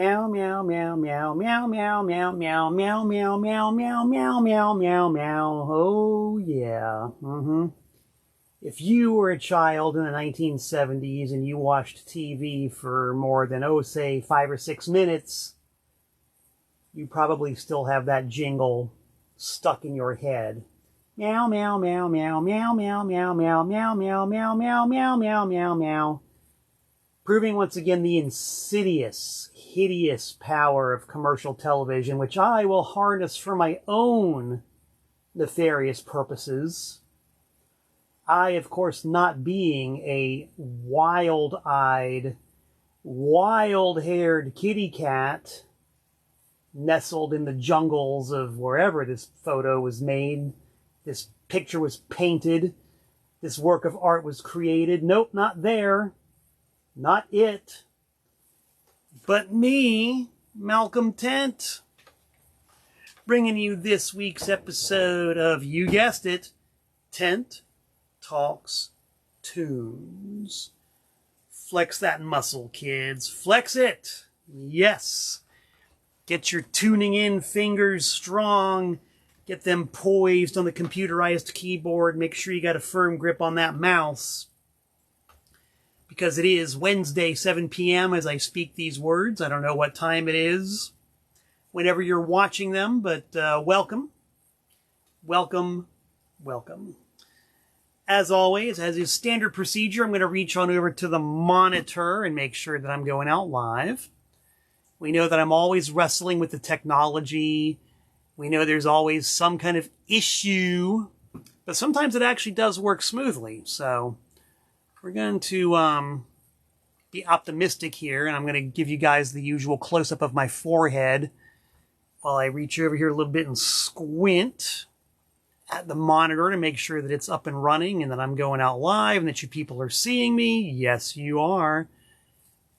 Meow, meow, meow, meow, meow, meow, meow, meow, meow, meow, meow, meow, meow, meow, meow, meow. Oh, yeah. If you were a child in the 1970s and you watched TV for more than, say, 5 or 6 minutes, you probably still have that jingle stuck in your head. Meow, meow, meow, meow, meow, meow, meow, meow, meow, meow, meow, meow, meow, meow, meow, meow. Proving once again the insidious, hideous power of commercial television, which I will harness for my own nefarious purposes. I, of course, not being a wild-eyed, wild-haired kitty cat nestled in the jungles of wherever this photo was made, this picture was painted, this work of art was created. Nope, not there. Not it. But me, Malcolm Tent, bringing you this week's episode of, you guessed it, Tent Talks Tunes. Flex that muscle, kids. Flex it. Yes. Get your tuning in fingers strong. Get them poised on the computerized keyboard. Make sure you got a firm grip on that mouse. Because it is Wednesday, 7 p.m. as I speak these words. I don't know what time it is whenever you're watching them, but welcome. Welcome. Welcome. As always, as is standard procedure, I'm going to reach on over to the monitor and make sure that I'm going out live. We know that I'm always wrestling with the technology. We know there's always some kind of issue, but sometimes it actually does work smoothly. So we're going to be optimistic here, and I'm going to give you guys the usual close-up of my forehead while I reach over here a little bit and squint at the monitor to make sure that it's up and running and that I'm going out live and that you people are seeing me. Yes, you are.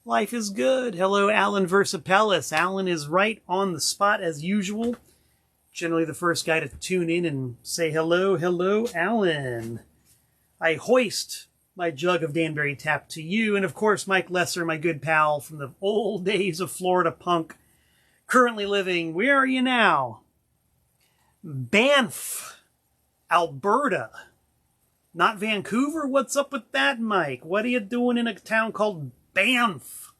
Life is good. Hello, Alan Versapellis. Alan is right on the spot as usual. Generally the first guy to tune in and say hello. Hello, Alan. I hoist my jug of Danbury Tap to you. And of course, Mike Lesser, my good pal from the old days of Florida punk, currently living, where are you now? Banff, Alberta. Not Vancouver? What's up with that, Mike? What are you doing in a town called Banff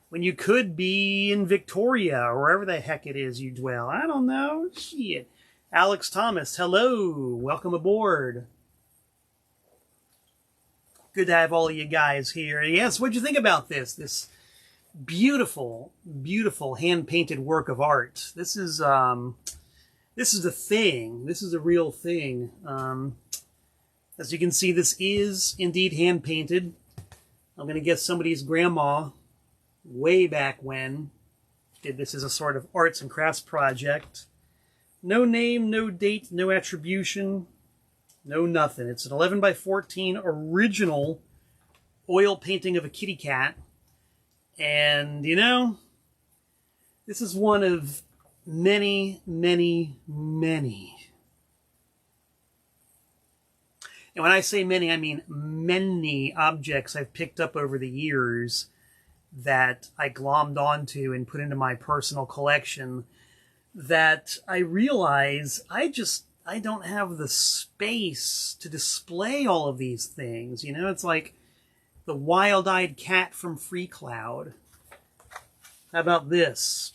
when you could be in Victoria or wherever the heck it is you dwell? I don't know. Shit. Alex Thomas, hello. Welcome aboard. Good to have all of you guys here. Yes, what'd you think about this? This beautiful, beautiful hand-painted work of art. This is a thing. This is a real thing. As you can see, this is indeed hand-painted. I'm going to guess somebody's grandma, way back when, did this as a sort of arts and crafts project. No name, no date, no attribution. No nothing. It's an 11 by 14 original oil painting of a kitty cat. And, you know, this is one of many, many, many. And when I say many, I mean many objects I've picked up over the years that I glommed onto and put into my personal collection that I realize I don't have the space to display all of these things. You know, it's like the wild-eyed cat from Free Cloud. How about this?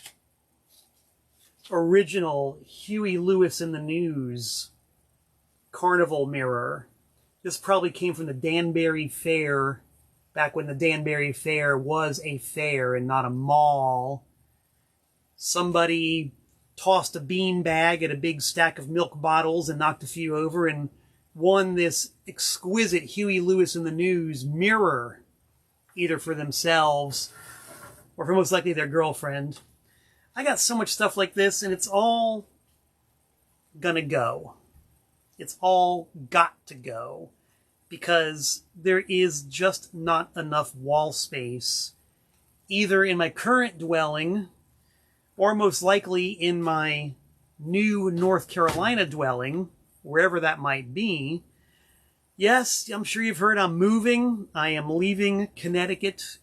Original Huey Lewis in the News carnival mirror. This probably came from the Danbury Fair, back when the Danbury Fair was a fair and not a mall. Somebody tossed a bean bag at a big stack of milk bottles and knocked a few over and won this exquisite Huey Lewis in the News mirror, either for themselves or for most likely their girlfriend. I got so much stuff like this, and it's all gonna go. It's all got to go, because there is just not enough wall space, either in my current dwelling or most likely in my new North Carolina dwelling, wherever that might be. Yes, I'm sure you've heard I'm moving. I am leaving Connecticut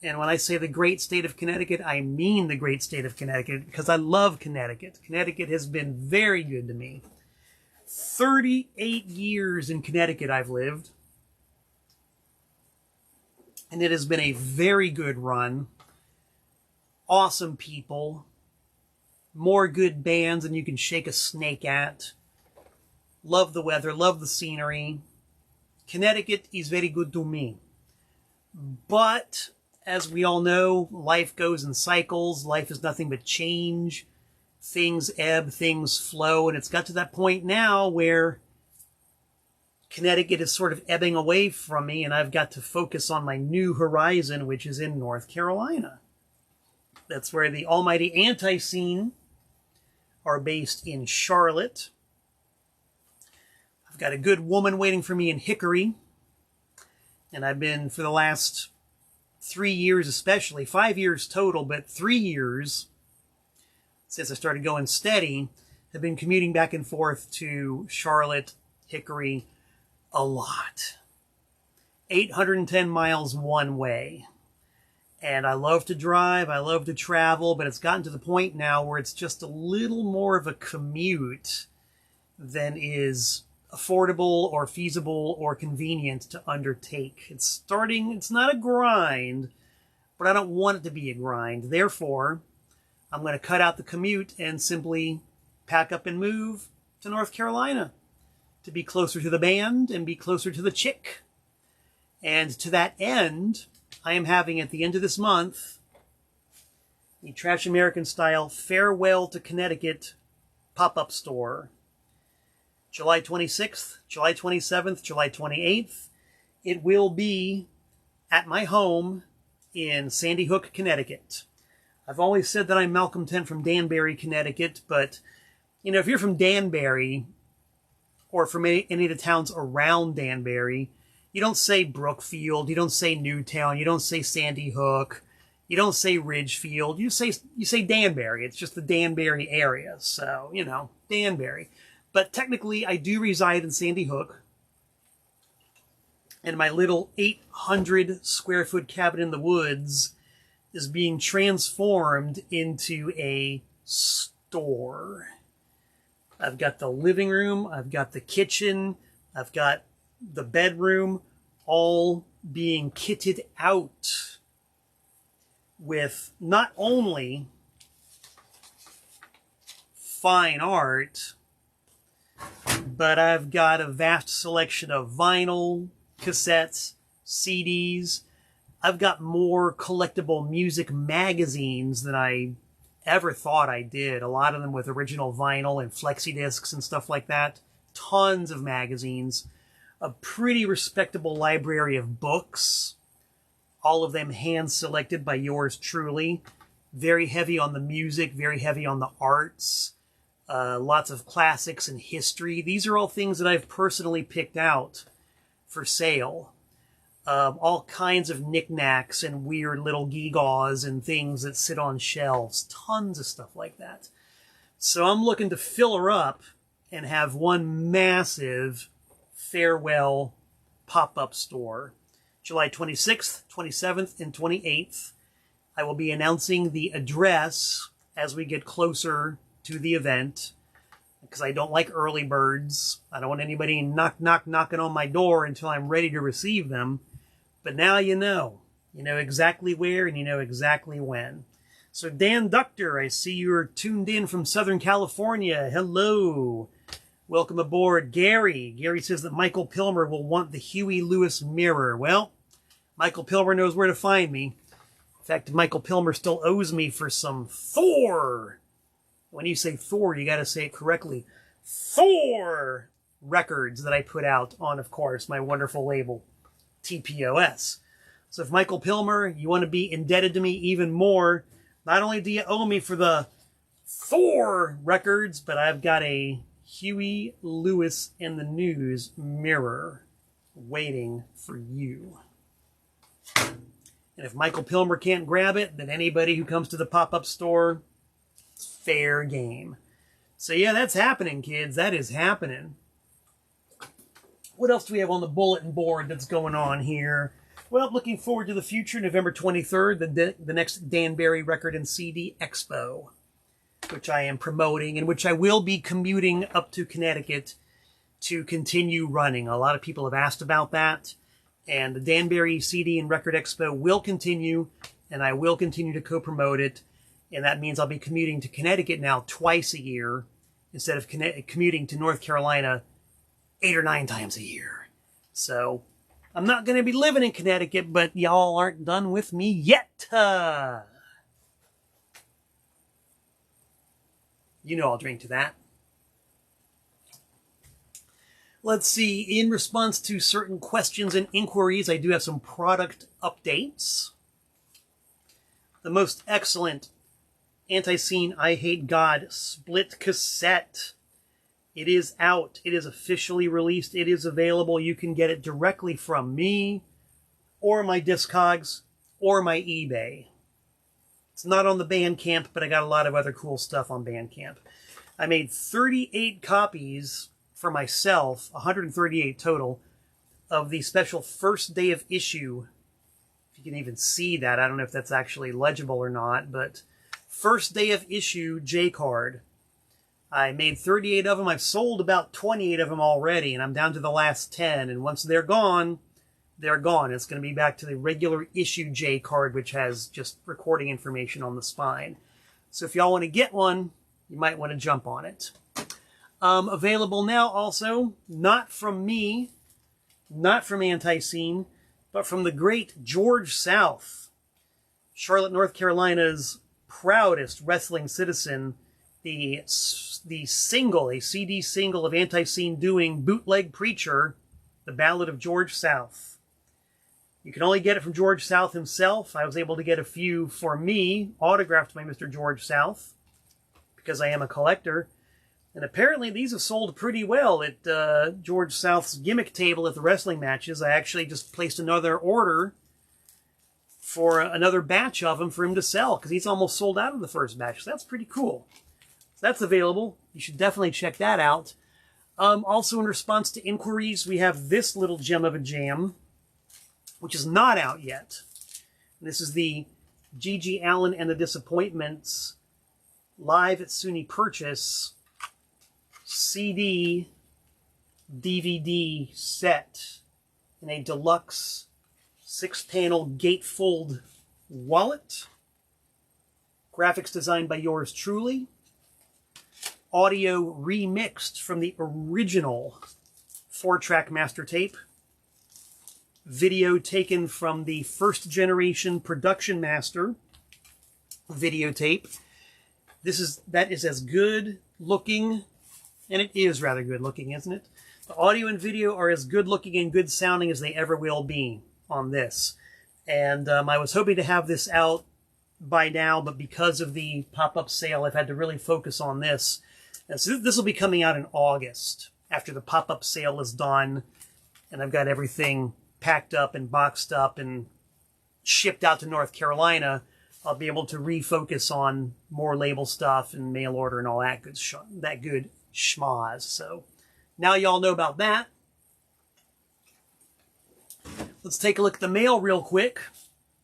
And when I say the great state of Connecticut, I mean the great state of Connecticut, because I love Connecticut. Connecticut has been very good to me. 38 years in Connecticut I've lived. And it has been a very good run. Awesome people. More good bands than you can shake a snake at. Love the weather, love the scenery. Connecticut is very good to me. But, as we all know, life goes in cycles. Life is nothing but change. Things ebb, things flow. And it's got to that point now where Connecticut is sort of ebbing away from me, and I've got to focus on my new horizon, which is in North Carolina. That's where the almighty anti-scene are based, in Charlotte. I've got a good woman waiting for me in Hickory. And I've been, for the last 3 years especially, 5 years total, but 3 years since I started going steady, have been commuting back and forth to Charlotte, Hickory, a lot. 810 miles one way. And I love to drive, I love to travel, but it's gotten to the point now where it's just a little more of a commute than is affordable or feasible or convenient to undertake. It's not a grind, but I don't want it to be a grind. Therefore, I'm going to cut out the commute and simply pack up and move to North Carolina to be closer to the band and be closer to the chick. And to that end, I am having at the end of this month the Trash American style Farewell to Connecticut Pop-Up Store. July 26th, July 27th, July 28th. It will be at my home in Sandy Hook, Connecticut. I've always said that I'm Malcolm Tent from Danbury, Connecticut, but, you know, if you're from Danbury, or from any of the towns around Danbury, you don't say Brookfield, you don't say Newtown, you don't say Sandy Hook, you don't say Ridgefield, you say Danbury. It's just the Danbury area, so, you know, Danbury. But technically, I do reside in Sandy Hook, and my little 800-square-foot cabin in the woods is being transformed into a store. I've got the living room, I've got the kitchen, I've got the bedroom, all being kitted out with not only fine art, but I've got a vast selection of vinyl, cassettes, CDs. I've got more collectible music magazines than I ever thought I did. A lot of them with original vinyl and flexi discs and stuff like that. Tons of magazines. A pretty respectable library of books. All of them hand-selected by yours truly. Very heavy on the music, very heavy on the arts. Lots of classics and history. These are all things that I've personally picked out for sale. All kinds of knickknacks and weird little gewgaws and things that sit on shelves. Tons of stuff like that. So I'm looking to fill her up and have one massive farewell pop-up store. July 26th, 27th, and 28th. I will be announcing the address as we get closer to the event, because I don't like early birds. I don't want anybody knocking on my door until I'm ready to receive them. But now you know. You know exactly where and you know exactly when. So Dan Ductor, I see you're tuned in from Southern California. Hello. Welcome aboard. Gary says that Michael Pilmer will want the Huey Lewis mirror. Well, Michael Pilmer knows where to find me. In fact, Michael Pilmer still owes me for some Thor. When you say Thor, you got to say it correctly. Thor records that I put out on, of course, my wonderful label, TPOS. So if Michael Pilmer, you want to be indebted to me even more, not only do you owe me for the Thor records, but I've got a Huey Lewis and the News mirror waiting for you. And if Michael Pilmer can't grab it, then anybody who comes to the pop-up store, it's fair game. So yeah, that's happening, kids. That is happening. What else do we have on the bulletin board that's going on here? Well, looking forward to the future, November 23rd, the next Danbury Record and CD Expo, which I am promoting, and which I will be commuting up to Connecticut to continue running. A lot of people have asked about that, and the Danbury CD and Record Expo will continue, and I will continue to co-promote it, and that means I'll be commuting to Connecticut now twice a year instead of commuting to North Carolina 8 or 9 times a year. So I'm not going to be living in Connecticut, but y'all aren't done with me yet. You know I'll drink to that. Let's see. In response to certain questions and inquiries, I do have some product updates. The most excellent Anti-Scene I Hate God split cassette. It is out. It is officially released. It is available. You can get it directly from me or my Discogs or my eBay. It's not on the Bandcamp, but I got a lot of other cool stuff on Bandcamp. I made 38 copies for myself, 138 total, of the special first day of issue. If you can even see that. I don't know if that's actually legible or not, but first day of issue J-card. I made 38 of them. I've sold about 28 of them already, and I'm down to the last 10. And once they're gone, they're gone. It's going to be back to the regular issue J card, which has just recording information on the spine. So if y'all want to get one, you might want to jump on it. Available now also, not from me, not from Anti-Scene, but from the great George South, Charlotte, North Carolina's proudest wrestling citizen, the single, a CD single of Anti-Scene doing Bootleg Preacher, The Ballad of George South. You can only get it from George South himself. I was able to get a few for me, autographed by Mr. George South, because I am a collector. And apparently these have sold pretty well at George South's gimmick table at the wrestling matches. I actually just placed another order for another batch of them for him to sell, because he's almost sold out of the first batch. So that's pretty cool. So that's available. You should definitely check that out. Also, in response to inquiries, we have this little gem of a jam, which is not out yet. This is the G.G. Allen and the Disappointments live at SUNY Purchase CD DVD set in a deluxe 6-panel gatefold wallet. Graphics designed by yours truly. Audio remixed from the original 4-track master tape. Video taken from the first generation production master videotape. That is as good looking, and it is rather good looking, isn't it? The audio and video are as good looking and good sounding as they ever will be on this. And I was hoping to have this out by now, but because of the pop-up sale, I've had to really focus on this. And so this will be coming out in August, after the pop-up sale is done, and I've got everything packed up and boxed up and shipped out to North Carolina. I'll be able to refocus on more label stuff and mail order and all that good schmaz. So now y'all know about that. Let's take a look at the mail real quick.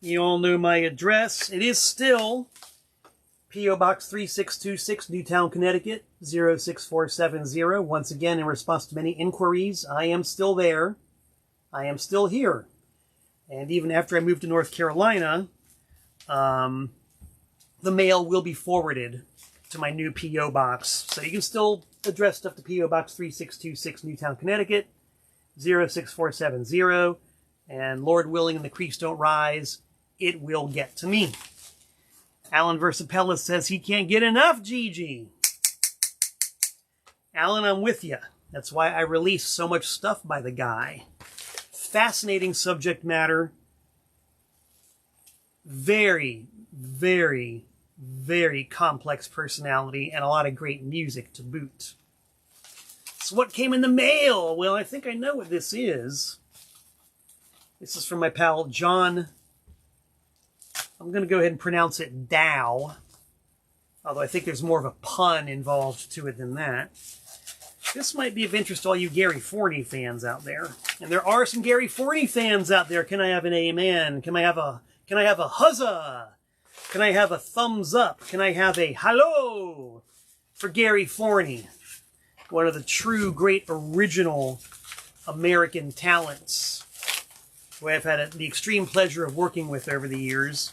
You all know my address. It is still P.O. Box 3626, Newtown, Connecticut, 06470. Once again, in response to many inquiries, I am still there. I am still here. And even after I move to North Carolina, the mail will be forwarded to my new P.O. Box. So you can still address stuff to P.O. Box 3626, Newtown, Connecticut, 06470. And Lord willing and the creeks don't rise, it will get to me. Alan Versapella says he can't get enough Gigi. Alan, I'm with you. That's why I release so much stuff by the guy. Fascinating subject matter. Very, very, very complex personality and a lot of great music to boot. So what came in the mail? Well, I think I know what this is. This is from my pal John. I'm going to go ahead and pronounce it Dow. Although I think there's more of a pun involved to it than that. This might be of interest to all you Gary Forney fans out there. And there are some Gary Forney fans out there. Can I have an amen? Can I have a huzzah? Can I have a thumbs up? Can I have a hello for Gary Forney? One of the true great original American talents who I've had the extreme pleasure of working with over the years.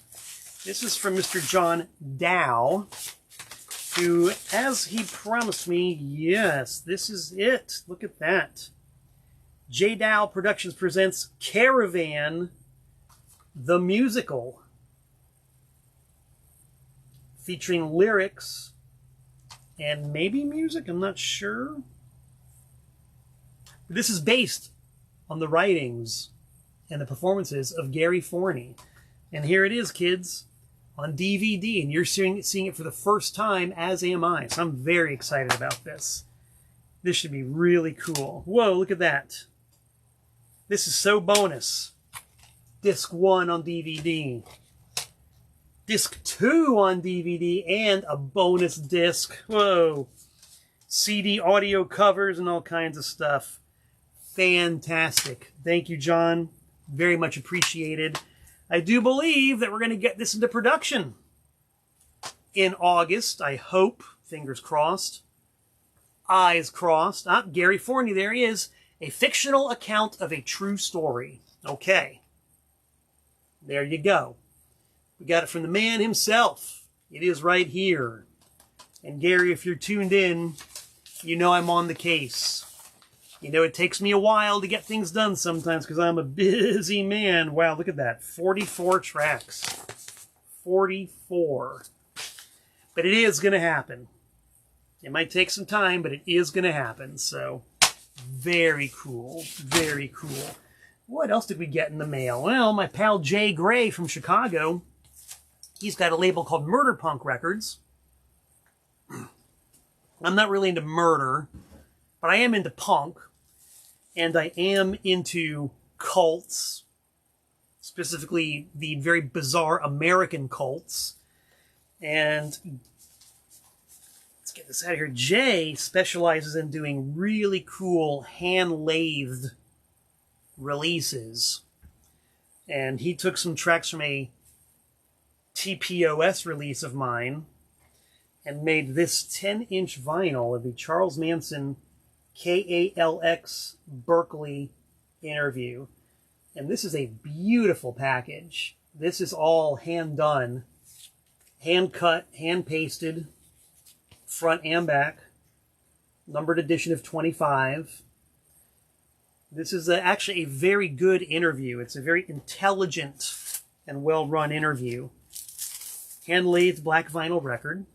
This is from Mr. John Dow, who, as he promised me, yes, this is it. Look at that. J. Dow Productions presents Caravan, the musical, featuring lyrics and maybe music, I'm not sure. This is based on the writings and the performances of Gary Forney. And here it is, kids, on DVD, and you're seeing it for the first time, as am I. So I'm very excited about this. This should be really cool. Whoa, look at that. This is so bonus. Disc 1 on DVD. Disc 2 on DVD, and a bonus disc. Whoa. CD audio covers and all kinds of stuff. Fantastic. Thank you, John. Very much appreciated. I do believe that we're going to get this into production in August. I hope. Fingers crossed. Eyes crossed. Ah, Gary Forney, there he is. A fictional account of a true story. Okay. There you go. We got it from the man himself. It is right here. And Gary, if you're tuned in, you know I'm on the case. You know, it takes me a while to get things done sometimes because I'm a busy man. Wow, look at that. 44 tracks. 44. But it is going to happen. It might take some time, but it is going to happen. So, very cool. Very cool. What else did we get in the mail? Well, my pal Jay Gray from Chicago, he's got a label called Murder Punk Records. I'm not really into murder, but I am into punk. And I am into cults, specifically the very bizarre American cults. And let's get this out of here. Jay specializes in doing really cool hand-lathed releases. And he took some tracks from a TPOS release of mine and made this 10-inch vinyl of the Charles Manson KALX Berkeley interview. And this is a beautiful package. This is all hand done, hand cut, hand pasted, front and back, numbered edition of 25. This is actually a very good interview. It's a very intelligent and well-run interview. Hand-lathed black vinyl record.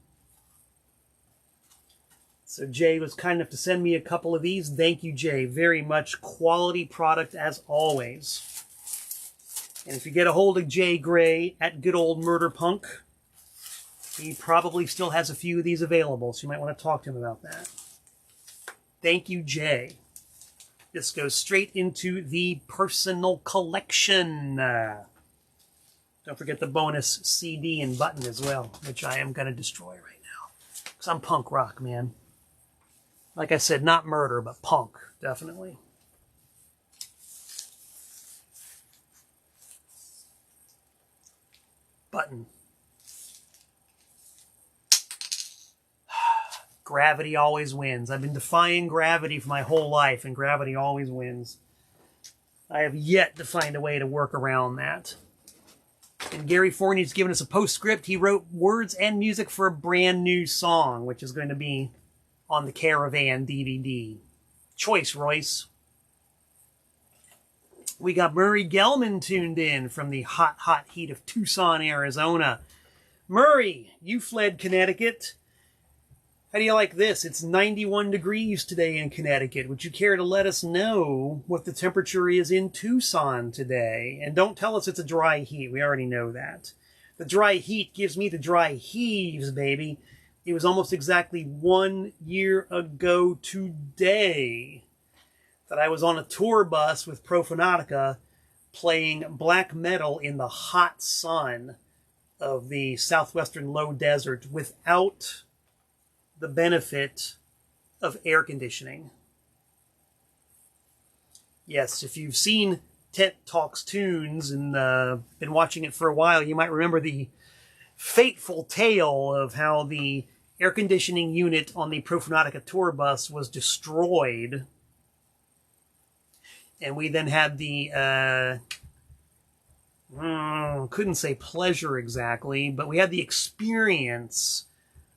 So Jay was kind enough to send me a couple of these. Thank you, Jay. Very much quality product as always. And if you get a hold of Jay Gray at Good Old Murder Punk, he probably still has a few of these available, so you might want to talk to him about that. Thank you, Jay. This goes straight into the personal collection. Don't forget the bonus CD and button as well, which I am going to destroy right now. Because I'm punk rock, man. Like I said, not murder, but punk, definitely. Button. Gravity always wins. I've been defying gravity for my whole life, and gravity always wins. I have yet to find a way to work around that. And Gary Forney's given us a postscript. He wrote words and music for a brand new song, which is going to be on the Caravan DVD. Choice, Royce. We got Murray Gelman tuned in from the hot, hot heat of Tucson, Arizona. Murray, you fled Connecticut. How do you like this? It's 91 degrees today in Connecticut. Would you care to let us know what the temperature is in Tucson today? And don't tell us it's a dry heat. We already know that. The dry heat gives me the dry heaves, baby. It was almost exactly 1 year ago today that I was on a tour bus with Profanatica playing black metal in the hot sun of the southwestern low desert without the benefit of air conditioning. Yes, if you've seen Talks Tunes and been watching it for a while, you might remember the fateful tale of how the air conditioning unit on the Profanatica tour bus was destroyed. And we then had the, couldn't say pleasure exactly, but we had the experience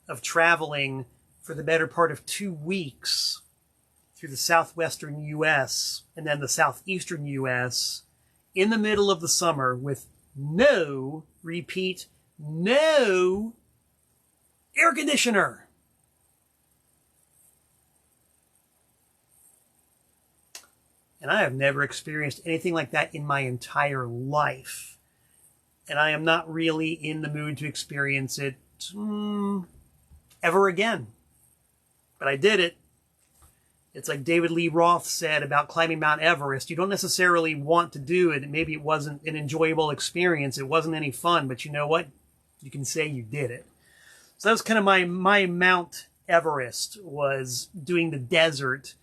of traveling for the better part of 2 weeks through the southwestern U.S. and then the southeastern U.S. in the middle of the summer with no, repeat, no air conditioner. And I have never experienced anything like that in my entire life. And I am not really in the mood to experience it ever again. But I did it. It's like David Lee Roth said about climbing Mount Everest. You don't necessarily want to do it. Maybe it wasn't an enjoyable experience. It wasn't any fun. But you know what? You can say you did it. So that was kind of my Mount Everest, was doing the desert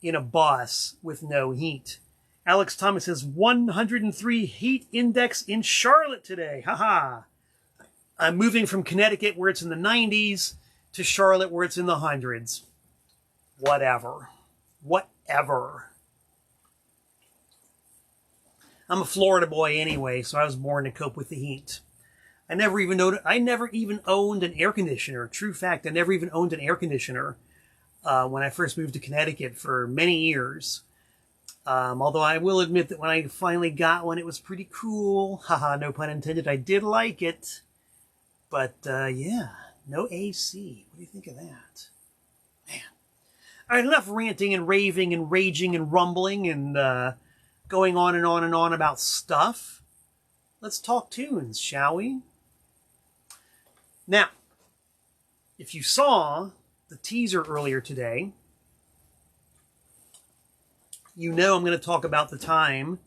in a bus with no heat. Alex Thomas says 103 heat index in Charlotte today. Haha. I'm moving from Connecticut where it's in the 90s to Charlotte where it's in the hundreds. Whatever. I'm a Florida boy anyway, so I was born to cope with the heat. I never even owned an air conditioner. True fact, I never even owned an air conditioner when I first moved to Connecticut for many years. Although I will admit that when I finally got one, it was pretty cool. Haha, no pun intended. I did like it. But, yeah, no AC. What do you think of that? Man. All right, enough ranting and raving and raging and rumbling and going on and on and on about stuff. Let's talk tunes, shall we? Now, if you saw the teaser earlier today, you know I'm going to talk about the time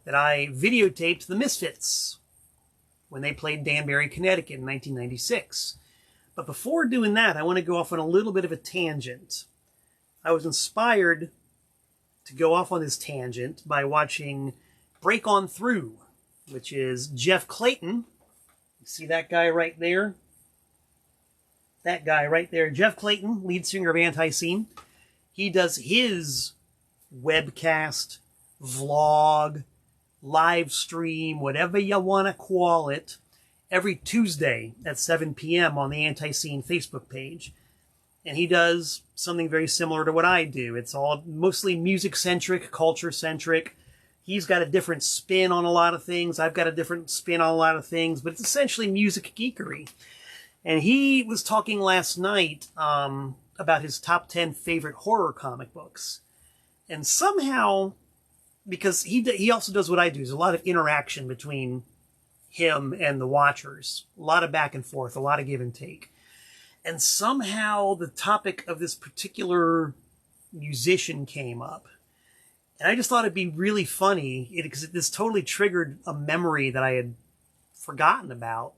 that I videotaped the Misfits when they played Danbury, Connecticut in 1996. But before doing that, I want to go off on a little bit of a tangent. I was inspired to go off on this tangent by watching Break On Through, which is Jeff Clayton. You see that guy right there? That guy right there, Jeff Clayton, lead singer of Anti-Scene. He does his webcast, vlog, live stream, whatever you want to call it, every Tuesday at 7 p.m. on the Anti-Scene Facebook page. And he does something very similar to what I do. It's all mostly music-centric, culture-centric. He's got a different spin on a lot of things. I've got a different spin on a lot of things. But it's essentially music geekery. And he was talking last night about his top 10 favorite horror comic books. And somehow, because he also does what I do, there's a lot of interaction between him and the watchers. A lot of back and forth, a lot of give and take. And somehow the topic of this particular musician came up. And I just thought it'd be really funny, because this totally triggered a memory that I had forgotten about.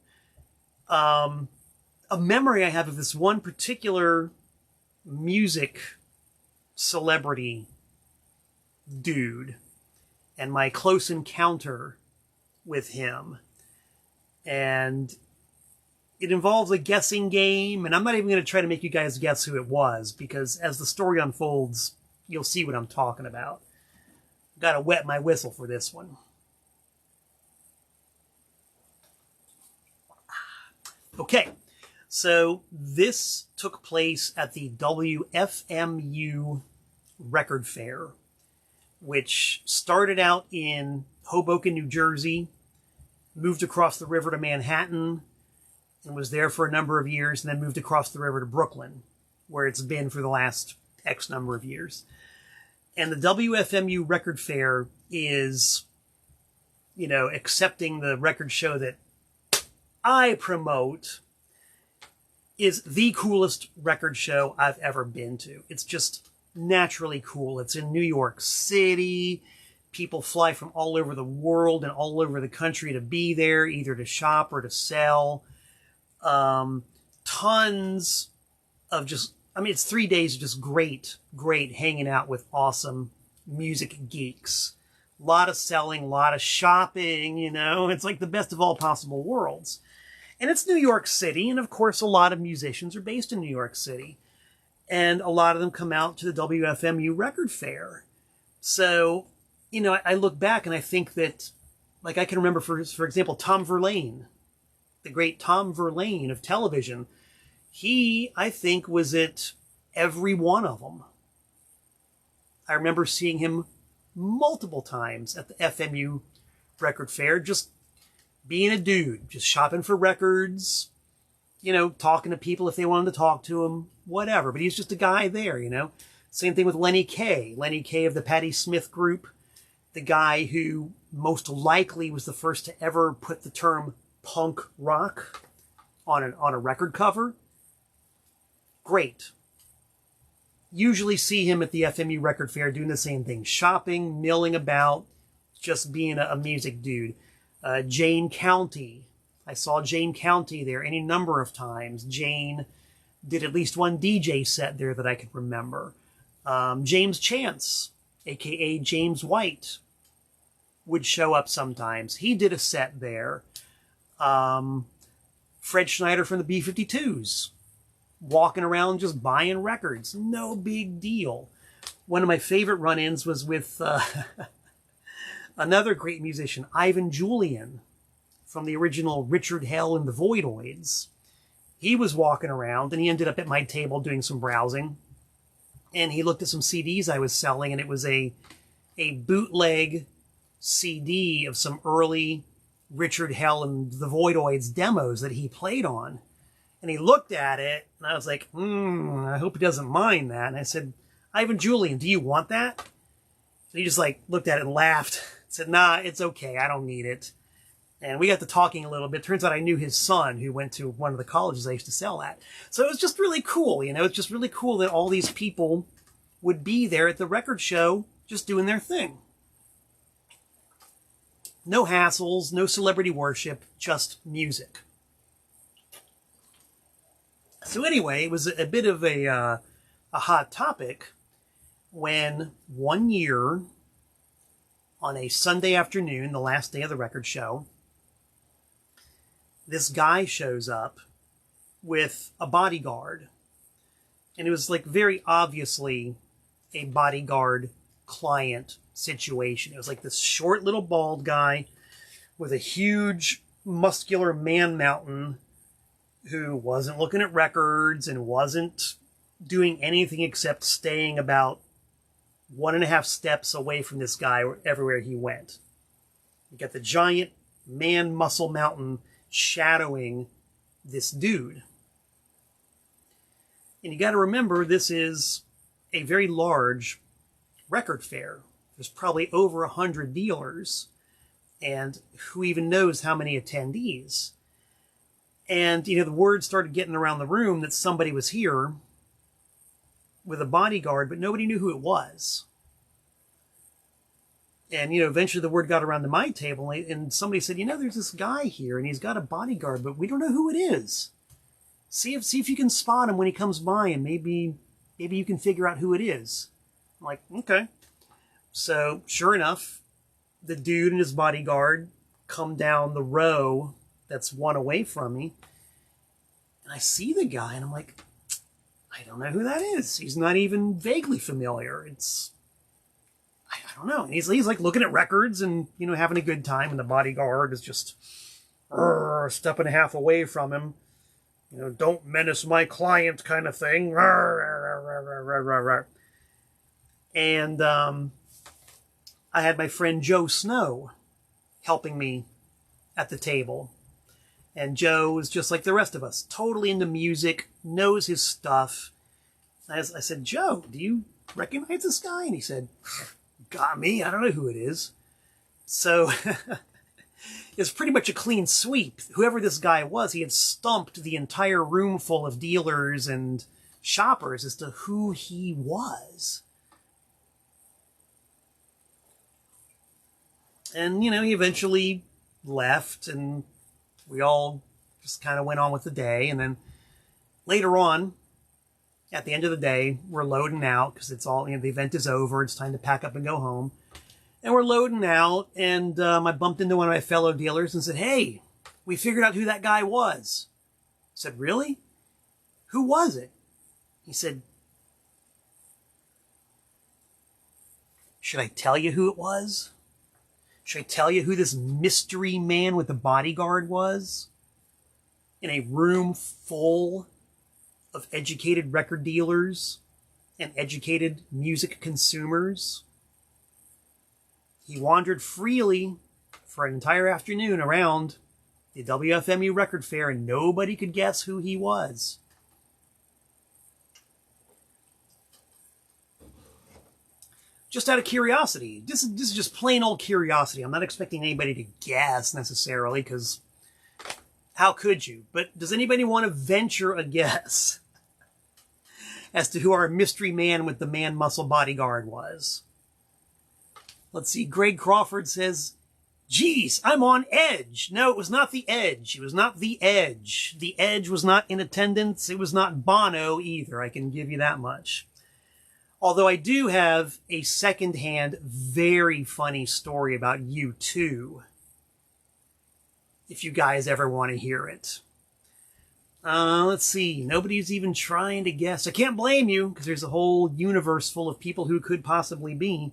A memory I have of this one particular music celebrity dude and my close encounter with him. And it involves a guessing game, and I'm not even going to try to make you guys guess who it was, because as the story unfolds, you'll see what I'm talking about. Got to wet my whistle for this one. Okay, so this took place at the WFMU Record Fair, which started out in Hoboken, New Jersey, moved across the river to Manhattan, and was there for a number of years, and then moved across the river to Brooklyn, where it's been for the last X number of years. And the WFMU Record Fair is, accepting the record show that I promote, is the coolest record show I've ever been to. It's just naturally cool. It's in New York City. People fly from all over the world and all over the country to be there, either to shop or to sell. Tons of just, I mean, it's 3 days of just great hanging out with awesome music geeks. A lot of selling, a lot of shopping, you know. It's like the best of all possible worlds. And it's New York City, and of course a lot of musicians are based in New York City. And a lot of them come out to the WFMU Record Fair. So, you know, I look back and I think that, like, I can remember, for example, Tom Verlaine, the great Tom Verlaine of television. He, I think, was at every one of them. I remember seeing him multiple times at the FMU Record Fair, just being a dude, just shopping for records, you know, talking to people if they wanted to talk to him, whatever. But he's just a guy there, you know. Same thing with Lenny Kaye. Lenny Kaye of the Patti Smith Group, the guy who most likely was the first to ever put the term punk rock on a record cover. Great. Usually see him at the FMU Record Fair doing the same thing. Shopping, milling about, just being a music dude. Jane County. I saw Jane County there any number of times. Jane did at least one DJ set there that I can remember. James Chance, a.k.a. James White, would show up sometimes. He did a set there. Fred Schneider from the B-52s, walking around just buying records. No big deal. One of my favorite run-ins was with another great musician, Ivan Julian, from the original Richard Hell and the Voidoids. He was walking around, and he ended up at my table doing some browsing. And he looked at some CDs I was selling, and it was a bootleg CD of some early Richard Hell and the Voidoids demos that he played on. And he looked at it, and I was like, I hope he doesn't mind that. And I said, Ivan Julian, do you want that? So he just like looked at it and laughed. Said, nah, it's okay. I don't need it. And we got to talking a little bit. Turns out I knew his son, who went to one of the colleges I used to sell at. So it was just really cool, you know. It's just really cool that all these people would be there at the record show just doing their thing. No hassles, no celebrity worship, just music. So anyway, it was a bit of a hot topic when one year, on a Sunday afternoon, the last day of the record show, this guy shows up with a bodyguard. And it was like very obviously a bodyguard client situation. It was like this short little bald guy with a huge muscular man mountain who wasn't looking at records and wasn't doing anything except staying about 1.5 steps away from this guy everywhere he went. You got the giant man muscle mountain shadowing this dude. And you got to remember, this is a very large record fair. There's probably over 100 dealers, and who even knows how many attendees. And, you know, the word started getting around the room that somebody was here with a bodyguard, but nobody knew who it was. And, you know, eventually the word got around to my table, and somebody said, you know, there's this guy here, and he's got a bodyguard, but we don't know who it is. See if you can spot him when he comes by, and maybe you can figure out who it is. I'm like, okay. So, sure enough, the dude and his bodyguard come down the row that's one away from me, and I see the guy, and I'm like, I don't know who that is. He's not even vaguely familiar. I don't know. And he's like looking at records and, you know, having a good time, and the bodyguard is just a step and a half away from him. You know, don't menace my client kind of thing. And I had my friend Joe Snow helping me at the table. And Joe is just like the rest of us, totally into music, knows his stuff. I said, Joe, do you recognize this guy? And he said, got me. I don't know who it is. So it's pretty much a clean sweep. Whoever this guy was, he had stumped the entire room full of dealers and shoppers as to who he was. And, you know, he eventually left, and we all just kind of went on with the day. And then later on, at the end of the day, we're loading out because it's all, the event is over. It's time to pack up and go home. And we're loading out, and I bumped into one of my fellow dealers and said, "Hey, we figured out who that guy was." I said, "Really? Who was it?" He said, "Should I tell you who it was? Should I tell you who this mystery man with the bodyguard was? In a room full of educated record dealers and educated music consumers. He wandered freely for an entire afternoon around the WFMU Record Fair, and nobody could guess who he was." Just out of curiosity. This is just plain old curiosity. I'm not expecting anybody to guess necessarily, because how could you? But does anybody want to venture a guess as to who our mystery man with the man muscle bodyguard was? Let's see. Greg Crawford says, "Geez, I'm on edge." No, it was not the Edge. It was not the Edge. The Edge was not in attendance. It was not Bono either. I can give you that much. Although I do have a secondhand, very funny story about U2, if you guys ever want to hear it. Let's see. Nobody's even trying to guess. I can't blame you, because there's a whole universe full of people who could possibly be.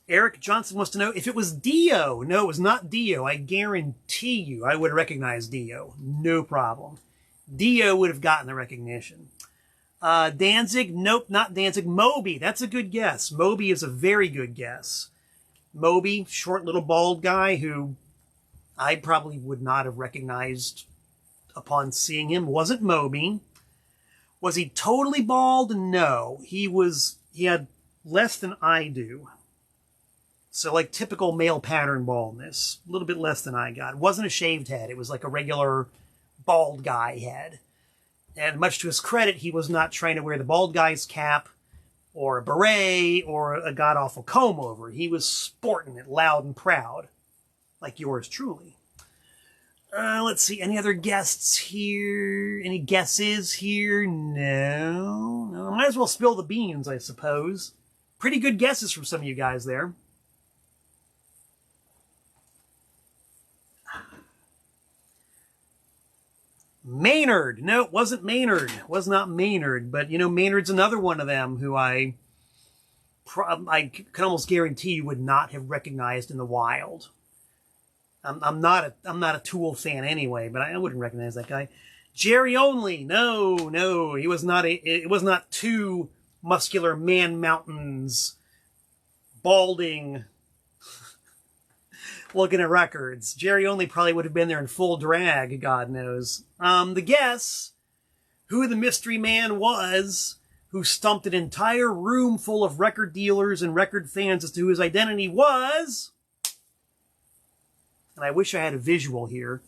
Eric Johnson wants to know if it was Dio. No, it was not Dio. I guarantee you I would have recognized Dio. No problem. Dio would have gotten the recognition. Danzig? Nope, not Danzig. Moby. That's a good guess. Moby is a very good guess. Moby, short little bald guy who I probably would not have recognized upon seeing him. Wasn't Moby. Was he totally bald? No. He had less than I do. So like typical male pattern baldness. A little bit less than I got. It wasn't a shaved head. It was like a regular bald guy head. And much to his credit, he was not trying to wear the bald guy's cap or a beret or a god-awful comb over. He was sporting it loud and proud, like yours truly. Let's see, any other guests here? Any guesses here? No. I might as well spill the beans, I suppose. Pretty good guesses from some of you guys there. Maynard. No, it wasn't Maynard. It was not Maynard. But, Maynard's another one of them who I can almost guarantee you would not have recognized in the wild. I'm not a Tool fan anyway, but I wouldn't recognize that guy. Jerry Only. No. He was not it was not two muscular man mountains balding looking at records. Jerry Only probably would have been there in full drag, God knows. The guess who the mystery man was who stumped an entire room full of record dealers and record fans as to who his identity was. And I wish I had a visual here.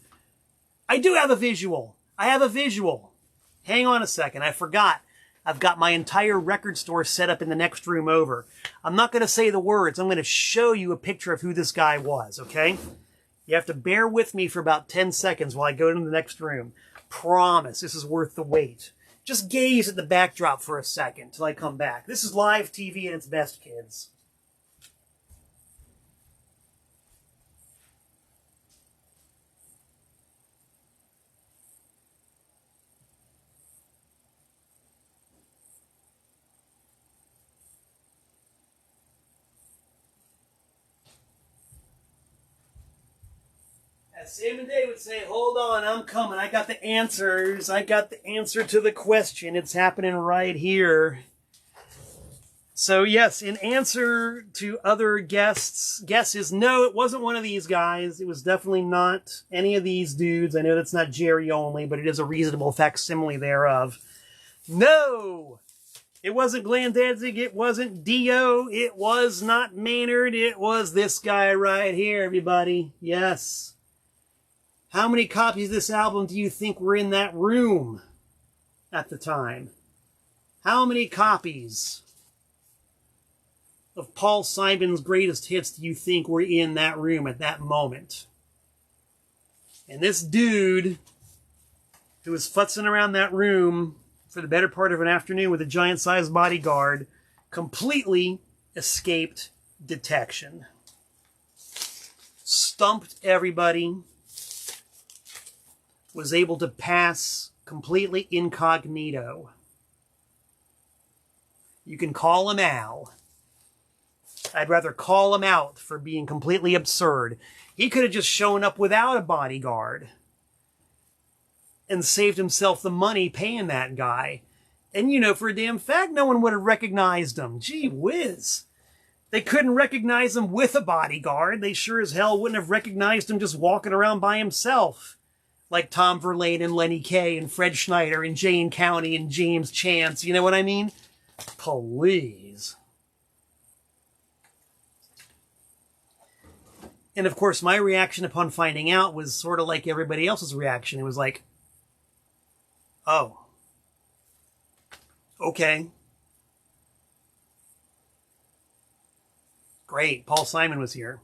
I do have a visual. I have a visual. Hang on a second. I forgot. I've got my entire record store set up in the next room over. I'm not going to say the words. I'm going to show you a picture of who this guy was, okay? You have to bear with me for about 10 seconds while I go to the next room. Promise, this is worth the wait. Just gaze at the backdrop for a second till I come back. This is live TV at its best, kids. As Sam and Dave would say, hold on, I'm coming. I got the answers. I got the answer to the question. It's happening right here. So yes, in answer to other guesses, no, it wasn't one of these guys. It was definitely not any of these dudes. I know that's not Jerry Only, but it is a reasonable facsimile thereof. No! It wasn't Glenn Danzig. It wasn't Dio. It was not Maynard. It was this guy right here, everybody. Yes. How many copies of this album do you think were in that room at the time? How many copies of Paul Simon's greatest hits do you think were in that room at that moment? And this dude who was futzing around that room for the better part of an afternoon with a giant-sized bodyguard, completely escaped detection. Stumped everybody, was able to pass completely incognito. You can call him Al. I'd rather call him out for being completely absurd. He could have just shown up without a bodyguard and saved himself the money paying that guy. And, you know, for a damn fact, no one would have recognized him. Gee whiz. They couldn't recognize him with a bodyguard. They sure as hell wouldn't have recognized him just walking around by himself. Like Tom Verlaine and Lenny Kaye and Fred Schneider and Jane County and James Chance. You know what I mean? Please. And of course, my reaction upon finding out was sort of like everybody else's reaction. It was like, oh, okay. Great, Paul Simon was here.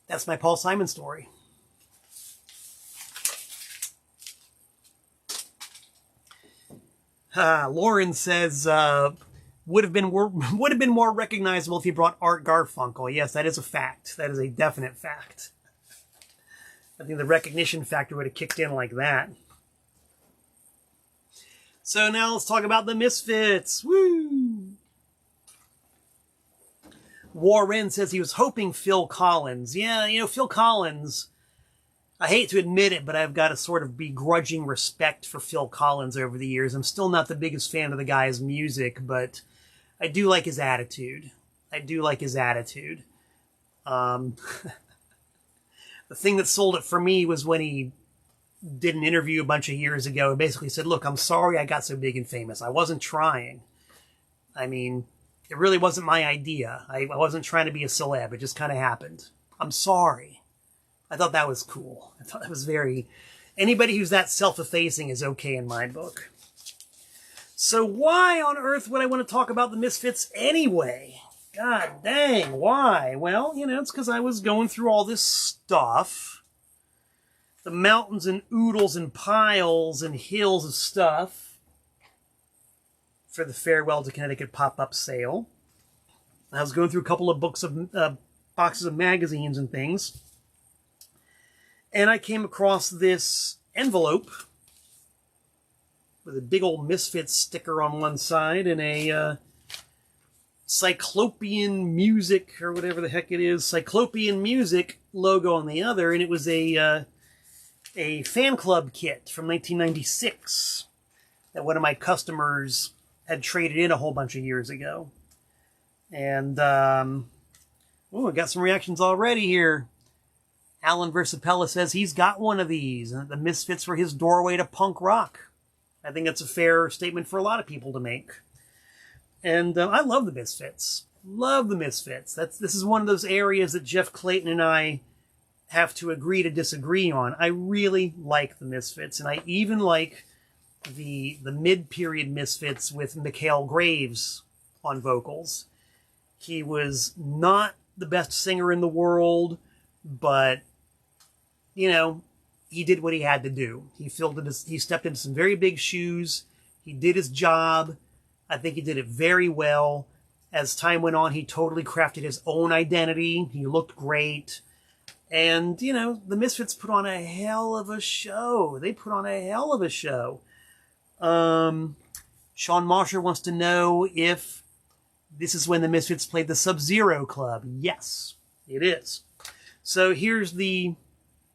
That's my Paul Simon story. Lauren says, would have been more recognizable if he brought Art Garfunkel. Yes, that is a fact. That is a definite fact. I think the recognition factor would have kicked in like that. So now let's talk about the Misfits. Woo! Warren says he was hoping Phil Collins. Yeah, you know, Phil Collins, I hate to admit it, but I've got a sort of begrudging respect for Phil Collins over the years. I'm still not the biggest fan of the guy's music, but I do like his attitude. The thing that sold it for me was when he did an interview a bunch of years ago and basically said, look, I'm sorry I got so big and famous. I wasn't trying. I mean, it really wasn't my idea. I wasn't trying to be a celeb. It just kind of happened. I'm sorry. I thought that was cool. I thought that was very... Anybody who's that self-effacing is okay in my book. So why on earth would I want to talk about the Misfits anyway? God dang, why? Well, you know, it's because I was going through all this stuff. The mountains and oodles and piles and hills of stuff for the Farewell to Connecticut pop-up sale. I was going through a couple of boxes of magazines and things. And I came across this envelope with a big old Misfits sticker on one side and a Cyclopean Music, or whatever the heck it is, Cyclopean Music logo on the other. And it was a fan club kit from 1996 that one of my customers had traded in a whole bunch of years ago. And, I got some reactions already here. Alan Versapella says he's got one of these, and the Misfits were his doorway to punk rock. I think that's a fair statement for a lot of people to make. And I love the Misfits. Love the Misfits. This is one of those areas that Jeff Clayton and I have to agree to disagree on. I really like the Misfits, and I even like the mid-period Misfits with Mikhail Graves on vocals. He was not the best singer in the world, but, you know, he did what he had to do. He stepped into some very big shoes. He did his job. I think he did it very well. As time went on, he totally crafted his own identity. He looked great. And, you know, the Misfits put on a hell of a show. They put on a hell of a show. Sean Mosher wants to know if this is when the Misfits played the Sub-Zero Club. Yes, it is. So here's the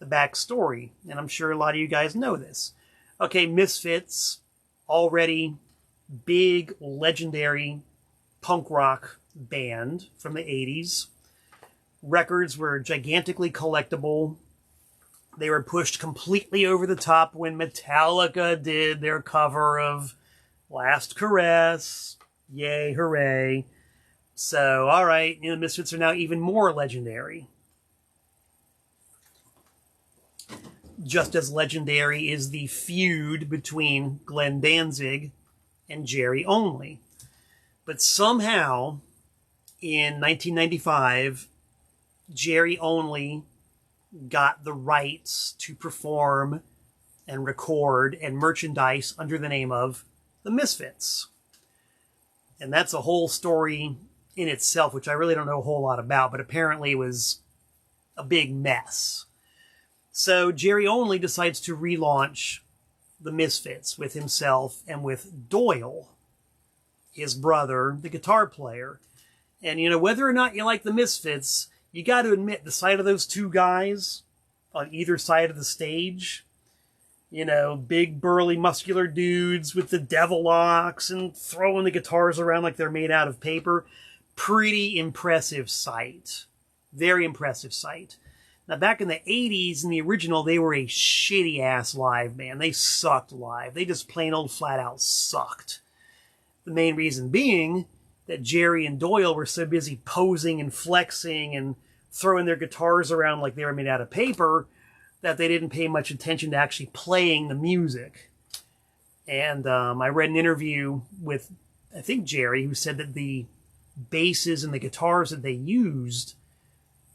backstory, and I'm sure a lot of you guys know this. Okay, Misfits, already big, legendary punk rock band from the 80s. Records were gigantically collectible. They were pushed completely over the top when Metallica did their cover of Last Caress. Yay, hooray. So, alright, you know, the Misfits are now even more legendary. Just as legendary is the feud between Glenn Danzig and Jerry Only. But somehow, in 1995, Jerry Only got the rights to perform and record and merchandise under the name of the Misfits. And that's a whole story in itself, which I really don't know a whole lot about, but apparently it was a big mess. So Jerry Only decides to relaunch the Misfits with himself and with Doyle, his brother, the guitar player. And, you know, whether or not you like the Misfits, you got to admit the sight of those two guys on either side of the stage, you know, big, burly, muscular dudes with the devil locks and throwing the guitars around like they're made out of paper. Pretty impressive sight. Very impressive sight. Now, back in the 80s, in the original, they were a shitty-ass live band. They sucked live. They just plain old flat-out sucked. The main reason being that Jerry and Doyle were so busy posing and flexing and throwing their guitars around like they were made out of paper that they didn't pay much attention to actually playing the music. And I read an interview with, I think, Jerry, who said that the basses and the guitars that they used,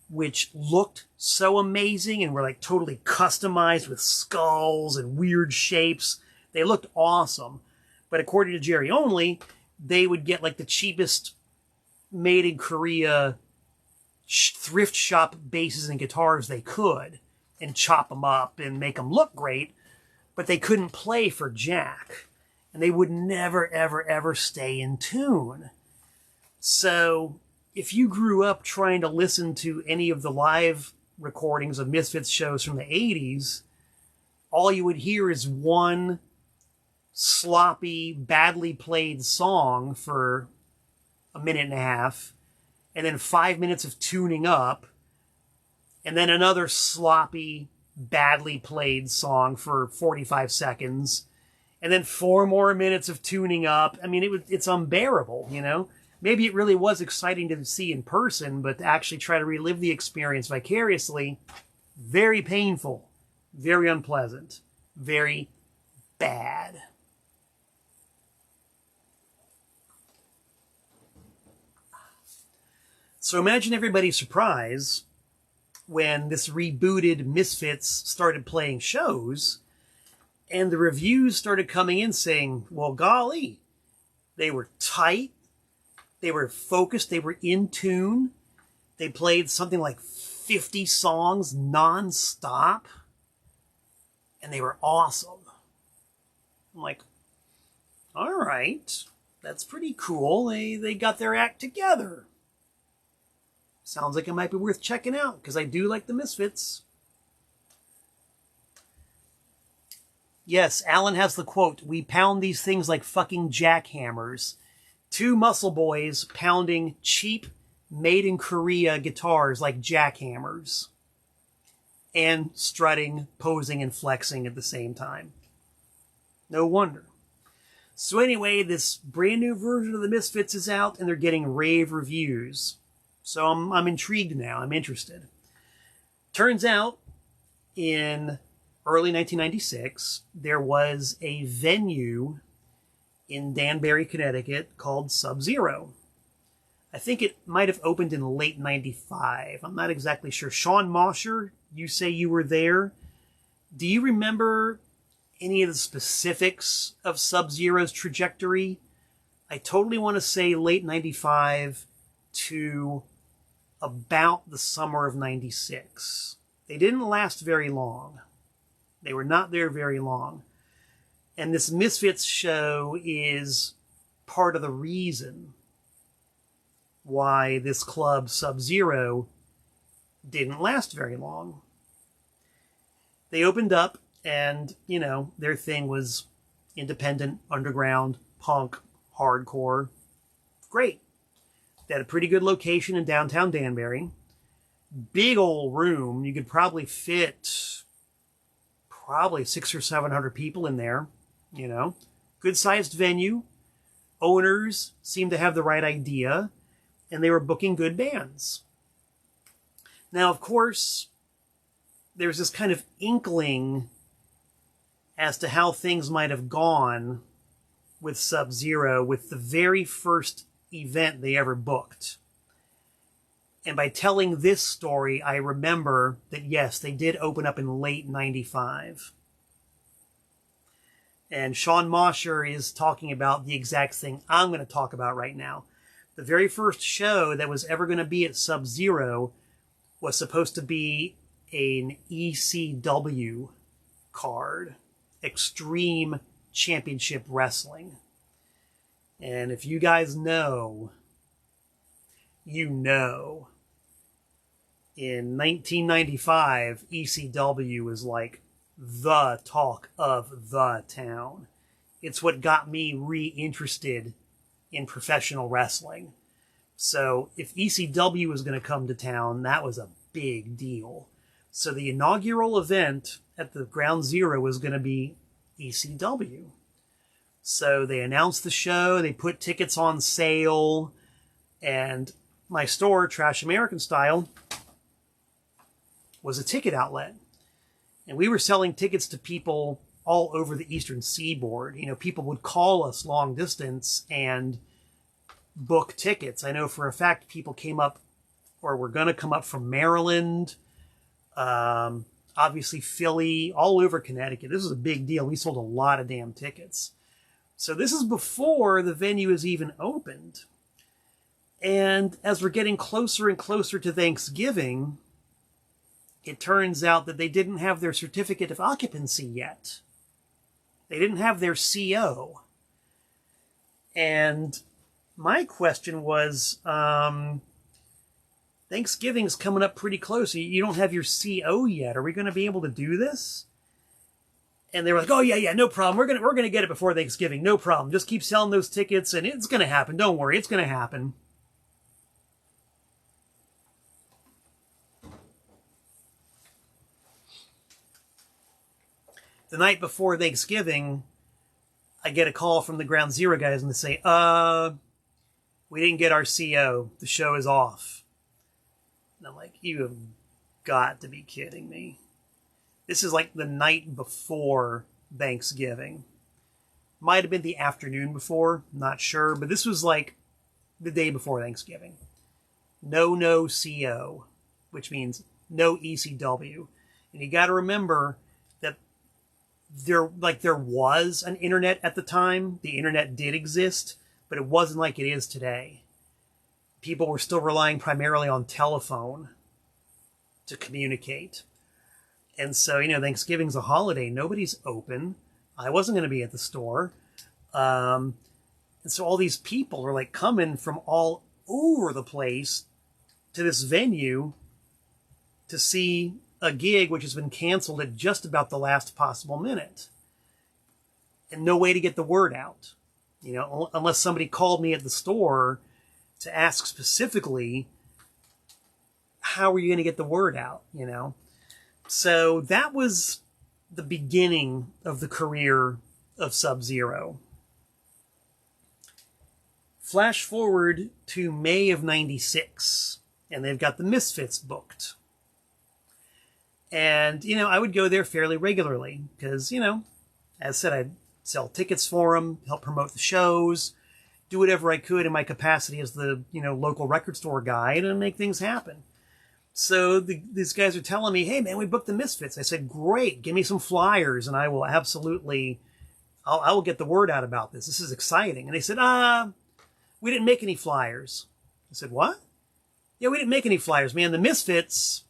which looked so amazing and were like totally customized with skulls and weird shapes, they looked awesome. But according to Jerry Only, they would get like the cheapest made in Korea thrift shop basses and guitars they could and chop them up and make them look great, but they couldn't play for jack. And they would never, ever, ever stay in tune. So if you grew up trying to listen to any of the live recordings of Misfits shows from the 80s, all you would hear is one sloppy, badly played song for a minute and a half, and then 5 minutes of tuning up, and then another sloppy, badly played song for 45 seconds, and then 4 more minutes of tuning up. I mean, it's unbearable, you know? Maybe it really was exciting to see in person, but to actually try to relive the experience vicariously, very painful, very unpleasant, very bad. So imagine everybody's surprise when this rebooted Misfits started playing shows, and the reviews started coming in saying, well, golly, they were tight, they were focused, they were in tune, they played something like 50 songs non-stop, and they were awesome. I'm like, all right, that's pretty cool. They got their act together. Sounds like it might be worth checking out, because I do like the Misfits. Yes, Alan has the quote, "We pound these things like fucking jackhammers." 2 muscle boys pounding cheap, made-in-Korea guitars like jackhammers. And strutting, posing, and flexing at the same time. No wonder. So anyway, this brand new version of the Misfits is out, and they're getting rave reviews. So I'm intrigued now. I'm interested. Turns out, in early 1996, there was a venue in Danbury, Connecticut called Sub-Zero. I think it might have opened in late 95. I'm not exactly sure. Sean Mosher, you say you were there. Do you remember any of the specifics of Sub-Zero's trajectory? I totally want to say late 95 to about the summer of 96. They didn't last very long. They were not there very long. And this Misfits show is part of the reason why this club, Sub-Zero, didn't last very long. They opened up and, you know, their thing was independent, underground, punk, hardcore. Great. They had a pretty good location in downtown Danbury. Big old room. You could probably fit 600 or 700 people in there. You know, good-sized venue. Owners seemed to have the right idea, and they were booking good bands. Now, of course, there's this kind of inkling as to how things might have gone with Sub-Zero with the very first event they ever booked. And by telling this story, I remember that, yes, they did open up in late 95. And Sean Mosher is talking about the exact thing I'm going to talk about right now. The very first show that was ever going to be at Sub-Zero was supposed to be an ECW card, Extreme Championship Wrestling. And if you guys know, you know. In 1995, ECW was like the talk of the town. It's what got me reinterested in professional wrestling. So if ECW was going to come to town, that was a big deal. So the inaugural event at the Ground Zero was going to be ECW. So they announced the show, they put tickets on sale, and my store, Trash American Style, was a ticket outlet. And we were selling tickets to people all over the Eastern Seaboard. You know, people would call us long distance and book tickets. I know for a fact people came up, or were going to come up from Maryland, obviously Philly, all over Connecticut. This was a big deal. We sold a lot of damn tickets. So this is before the venue is even opened. And as we're getting closer and closer to Thanksgiving, it turns out that they didn't have their certificate of occupancy yet. They didn't have their CO. And my question was, Thanksgiving's coming up pretty close. You don't have your CO yet. Are we going to be able to do this? And they were like, oh, yeah, no problem. We're gonna get it before Thanksgiving. No problem. Just keep selling those tickets, and it's going to happen. Don't worry. It's going to happen. The night before Thanksgiving, I get a call from the Ground Zero guys, and they say, we didn't get our CO. The show is off. And I'm like, you have got to be kidding me. This is like the night before Thanksgiving. Might have been the afternoon before, not sure, but this was like the day before Thanksgiving. No CO, which means no ECW. And you got to remember that there was an internet at the time. The internet did exist, but it wasn't like it is today. People were still relying primarily on telephone to communicate. And so, you know, Thanksgiving's a holiday. Nobody's open. I wasn't going to be at the store. And so all these people are like coming from all over the place to this venue to see a gig which has been canceled at just about the last possible minute. And no way to get the word out. You know, unless somebody called me at the store to ask specifically, how are you going to get the word out, you know? So that was the beginning of the career of Sub-Zero. Flash forward to May of 96, and they've got the Misfits booked. And, you know, I would go there fairly regularly because, you know, as I said, I'd sell tickets for them, help promote the shows, do whatever I could in my capacity as the, you know, local record store guy to make things happen. So these guys are telling me, hey, man, we booked the Misfits. I said, great, give me some flyers, and I will absolutely, I will get the word out about this. This is exciting. And they said, we didn't make any flyers. I said, what? Yeah, we didn't make any flyers, man. The Misfits,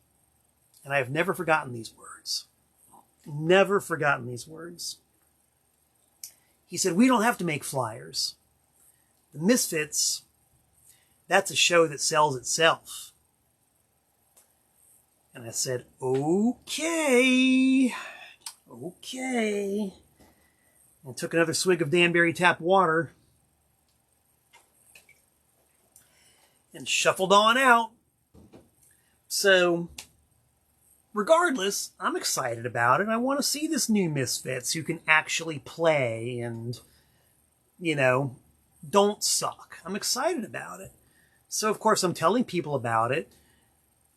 and I have never forgotten these words. Never forgotten these words. He said, we don't have to make flyers. The Misfits, that's a show that sells itself. And I said, okay. And took another swig of Danbury tap water. And shuffled on out. So, regardless, I'm excited about it. I want to see this new Misfits who can actually play and, you know, don't suck. I'm excited about it. So, of course, I'm telling people about it.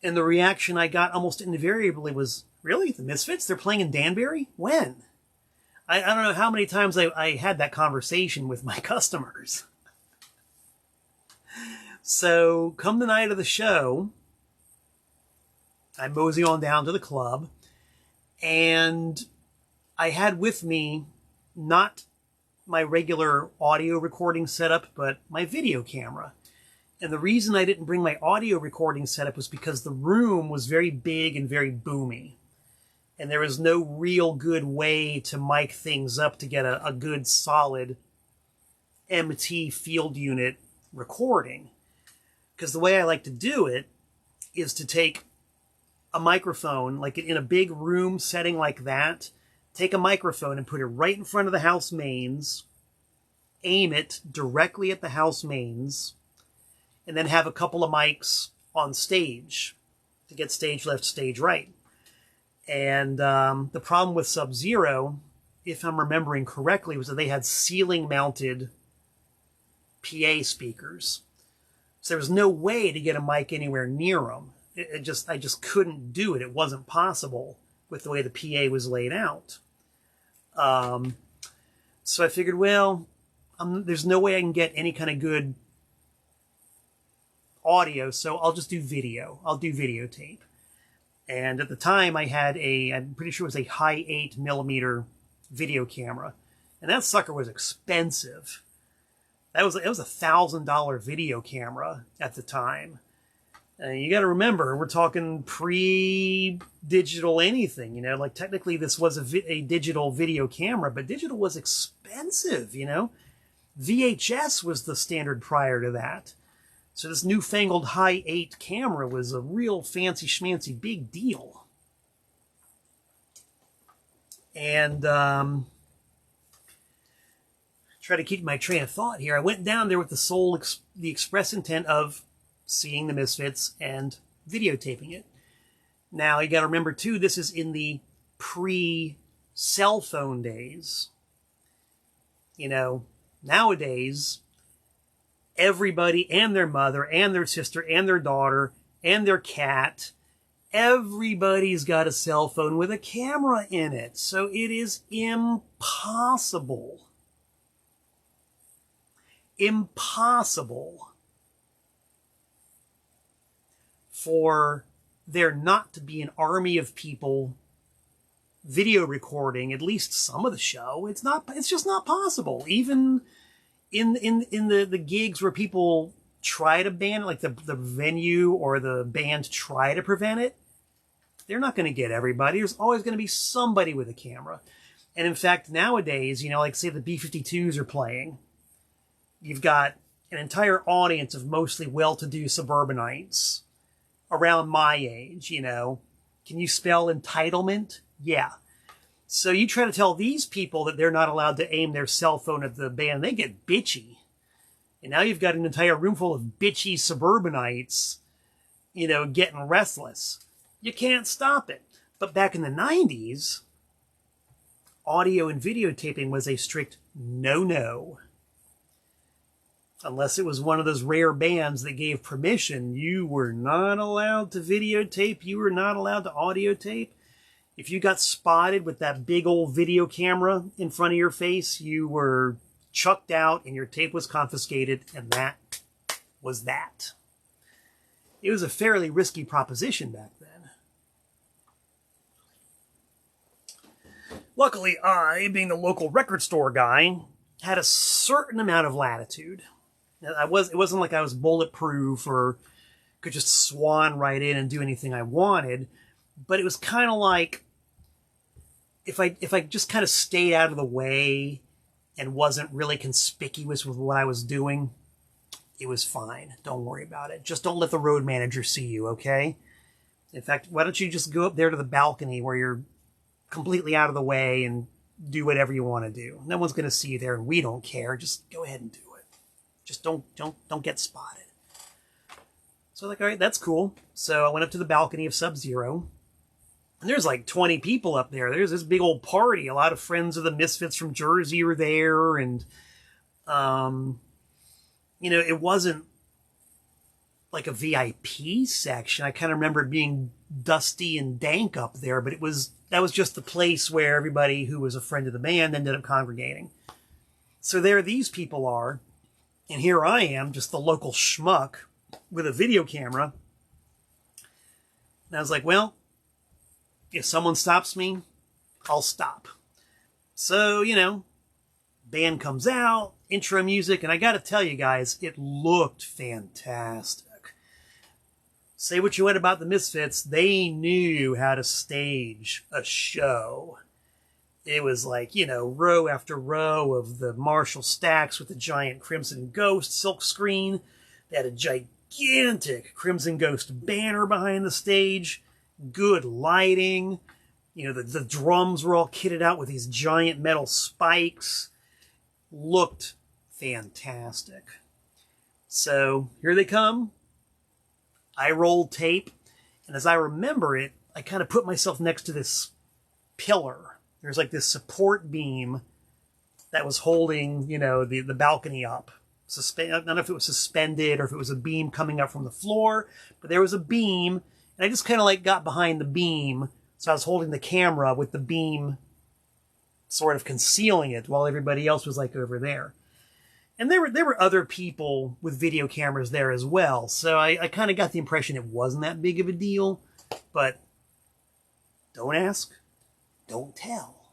And the reaction I got almost invariably was, really? The Misfits? They're playing in Danbury? When? I don't know how many times I had that conversation with my customers. So, come the night of the show, I mosey on down to the club, and I had with me not my regular audio recording setup, but my video camera. And the reason I didn't bring my audio recording setup was because the room was very big and very boomy. And there was no real good way to mic things up to get a good solid MT field unit recording. Because the way I like to do it is to take a microphone, like in a big room setting like that, take a microphone and put it right in front of the house mains, aim it directly at the house mains, and then have a couple of mics on stage to get stage left, stage right. And the problem with Sub-Zero, if I'm remembering correctly, was that they had ceiling-mounted PA speakers. So there was no way to get a mic anywhere near them. I just couldn't do it. It wasn't possible with the way the PA was laid out. So I figured, well, there's no way I can get any kind of good audio, so I'll just do video. I'll do videotape. And at the time, I had I'm pretty sure it was a high 8mm video camera. And that sucker was expensive. It was a $1,000 video camera at the time. You got to remember, we're talking pre-digital anything, like technically this was a digital video camera, but digital was expensive, VHS was the standard prior to that. So this newfangled high 8 camera was a real fancy schmancy big deal. And try to keep my train of thought here. I went down there with the express intent of seeing the Misfits and videotaping it. Now, you got to remember, too, this is in the pre-cell phone days. Nowadays, everybody and their mother and their sister and their daughter and their cat, everybody's got a cell phone with a camera in it. So it is impossible for there not to be an army of people video recording at least some of the show. It's just not possible. Even in the gigs where people try to ban it, like the venue or the band try to prevent it, they're not going to get everybody. There's always going to be somebody with a camera. And in fact, nowadays, like say the B-52s are playing, you've got an entire audience of mostly well-to-do suburbanites around my age, Can you spell entitlement? Yeah. So you try to tell these people that they're not allowed to aim their cell phone at the band, they get bitchy. And now you've got an entire room full of bitchy suburbanites, getting restless. You can't stop it. But back in the 90s, audio and videotaping was a strict no-no. Unless it was one of those rare bands that gave permission, you were not allowed to videotape, you were not allowed to audio tape. If you got spotted with that big old video camera in front of your face, you were chucked out and your tape was confiscated, and that was that. It was a fairly risky proposition back then. Luckily, I, being the local record store guy, had a certain amount of latitude. It wasn't like I was bulletproof or could just swan right in and do anything I wanted, but it was kind of like if I just kind of stayed out of the way and wasn't really conspicuous with what I was doing, it was fine. Don't worry about it. Just don't let the road manager see you, okay? In fact, why don't you just go up there to the balcony where you're completely out of the way and do whatever you want to do. No one's going to see you there, and we don't care. Just go ahead and do it. Just don't get spotted. So like, all right, that's cool. So I went up to the balcony of Sub-Zero, and there's like 20 people up there. There's this big old party. A lot of friends of the Misfits from Jersey were there, and it wasn't like a VIP section. I kind of remember it being dusty and dank up there, but that was just the place where everybody who was a friend of the band ended up congregating. So there these people are, and here I am, just the local schmuck with a video camera. And I was like, well, if someone stops me, I'll stop. So, you know, band comes out, intro music, and I gotta tell you guys, it looked fantastic. Say what you want about the Misfits, they knew how to stage a show. It was like, you know, row after row of the Marshall stacks with the giant Crimson Ghost silk screen. They had a gigantic Crimson Ghost banner behind the stage. Good lighting. You know, the drums were all kitted out with these giant metal spikes. Looked fantastic. So here they come. I rolled tape, and as I remember it, I kind of put myself next to this pillar. There's like this support beam that was holding, you know, the balcony up. I don't know if it was suspended or if it was a beam coming up from the floor, but there was a beam, and I just kind of like got behind the beam, so I was holding the camera with the beam sort of concealing it while everybody else was like over there. And there were other people with video cameras there as well, so I kind of got the impression it wasn't that big of a deal, but don't ask, don't tell.